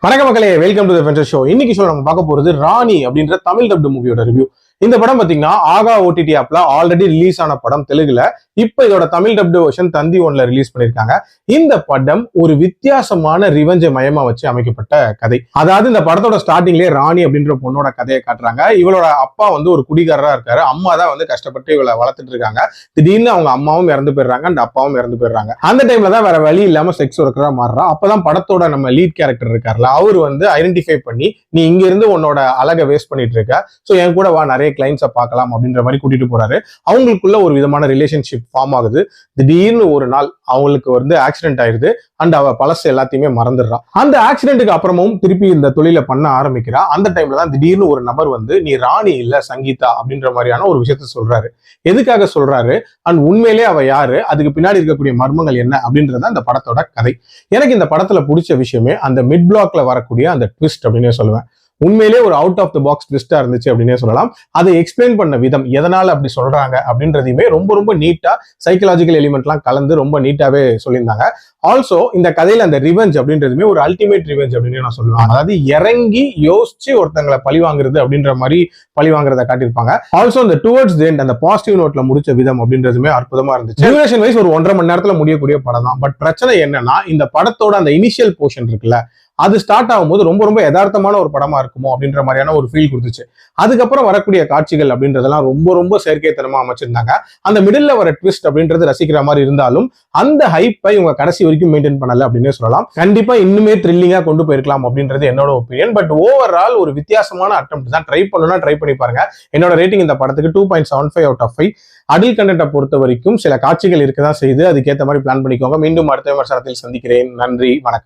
வணக்கம் மக்களே, welcome to the ஃபென்சர் show. இன்னைக்கு ஷோ நம்ம பார்க்க போறது ராணி அப்படின்ற தமிழ் டப்டு மூவியோட ரிவ்யூ. இந்த படம் பாத்தீங்கன்னா ஆகா ஓடிடி ஆப்ல ஆல்ரெடி ரிலீஸ் ஆன படம் தெலுங்குல. இப்ப இதோட தமிழ் டப்டு வெர்ஷன் தந்தி ஒன்ல ரிலீஸ் பண்ணிருக்காங்க. இந்த படம் ஒரு வித்தியாசமான ரிவெஞ்சை மையமா வச்சு அமைக்கப்பட்ட கதை. அதாவது இந்த படத்தோட ஸ்டார்டிங்லேயே ராணி அப்படின்ற பொண்ணோட கதையை காட்டுறாங்க. இவளோட அப்பா வந்து ஒரு குடிகாரரா இருக்காரு. அம்மா தான் வந்து கஷ்டப்பட்டு இவளை வளர்த்துட்டு இருக்காங்க. திடீர்னு அவங்க அம்மாவும் இறந்து போயிடுறாங்க அண்ட் அப்பாவும் இறந்து போயிடுறாங்க. அந்த டைம்ல தான் வேற வழி இல்லாம செக்ஸ் ஒர்க்கரா மாறுறா. அப்பதான் படத்தோட நம்ம லீட் கேரக்டர் இருக்காருல, அவர் வந்து ஐடென்டிஃபை பண்ணி நீ இங்க இருந்து உன்னோட அழகை வேஸ்ட் பண்ணிட்டு இருக்க, சோ என் கூட வா, நிறைய கிளைண்ட்ஸை பார்க்கலாம் அப்படின்ற மாதிரி கூட்டிட்டு போறாரு. அவங்களுக்குள்ள ஒரு விதமான ரிலேஷன்ஷிப் ஃபார்ம் ஆகுது. திடீர்னு ஒரு நாள் அவங்களுக்கு வந்து ஆக்சிடென்ட் ஆயிருது அண்ட் அவ பழசு எல்லாத்தையுமே மறந்துடுறான். அந்த ஆக்சிடென்ட்டுக்கு அப்புறமும் திருப்பி இந்த தொழிலை பண்ண ஆரம்பிக்கிறா. அந்த டைம்ல தான் திடீர்னு ஒரு நபர் வந்து நீ ராணி இல்ல சங்கீதா அப்படின்ற மாதிரியான ஒரு விஷயத்த சொல்றாரு. எதுக்காக சொல்றாரு அண்ட் உண்மையிலே அவ யாரு, அதுக்கு பின்னாடி இருக்கக்கூடிய மர்மங்கள் என்ன அப்படின்றத அந்த படத்தோட கதை. எனக்கு இந்த படத்துல பிடிச்ச விஷயமே அந்த மிட் பிளாக்ல வரக்கூடிய அந்த ட்விஸ்ட் அப்படின்னே சொல்லுவேன். உண்மையிலே ஒரு அவுட் ஆஃப் த பாக்ஸ் ட்விஸ்டா இருந்துச்சு அப்படின்னே சொல்லலாம். அதை எக்ஸ்பிளைன் பண்ண விதம், எதனால அப்படி சொல்றாங்க அப்படின்றதையுமே ரொம்ப ரொம்ப நீட்டா சைக்கலாஜிக்கல் எலிமெண்ட்லாம் கலந்து ரொம்ப நீட்டாவே சொல்லியிருந்தாங்க. ஆல்சோ இந்த கதையில அந்த ரிவெஞ்ச் அப்படின்றதுமே ஒரு அல்டிமேட் ரிவெஞ்ச் அப்படின்னு நான் சொல்லுவேன். அதாவது இறங்கி யோசிச்சு ஒருத்தங்களை பழி வாங்குறது அப்படின்ற மாதிரி பழி வாங்குறத காட்டியிருப்பாங்க. ஆல்சோ இந்த டுவர்ட்ஸ் தி எண்ட் அந்த பாசிட்டிவ் நோட்ல முடிச்ச விதம் அப்படின்றதுமே அற்புதமா இருந்துச்சு. டியூரேஷன் வைஸ் ஒரு 1.5 மணி நேரத்துல முடியக்கூடிய படம் தான். பட் பிரச்சனை என்னன்னா, இந்த படத்தோட அந்த இனிஷியல் போர்ஷன் இருக்குல்ல, அது ஸ்டார்ட் ஆகும்போது ரொம்ப ரொம்ப யதார்த்தமான ஒரு படமா இருக்குமோ அப்படின்ற மாதிரியான ஒரு ஃபீல் கொடுத்துச்சு. அதுக்கப்புறம் வரக்கூடிய காட்சிகள் அப்படின்றதெல்லாம் ரொம்ப ரொம்ப செயற்கைத்தனமா அமைச்சிருந்தாங்க. அந்த மிடில் வர ட்விஸ்ட் அப்படின்றது ரசிக்கிற மாதிரி இருந்தாலும் அந்த ஹைப்பை இவங்க கடைசி வரைக்கும் மெயின்டைன் பண்ணல அப்படின்னே சொல்லலாம். கண்டிப்பா இன்னுமே த்ரில்லிங்கா கொண்டு போயிருக்கலாம் அப்படின்றது என்னோட ஒப்பீனியன். பட் ஓவரால் ஒரு வித்தியாசமான அட்டெம்ப்ட் தான். ட்ரை பண்ணணும்னா ட்ரை பண்ணி பாருங்க. என்னோட ரேட்டிங் இந்த படத்துக்கு 2.75 அவுட் ஆஃப் 5. அடல்ட் கண்டென்ட்டை பொறுத்த வரைக்கும் சில காட்சிகள் இருக்கதான் செய்து, அதுக்கேற்ற மாதிரி பிளான் பண்ணிக்கோங்க. மீண்டும் அடுத்த விமர்சனத்தில் சந்திக்கிறேன். நன்றி, வணக்கம்.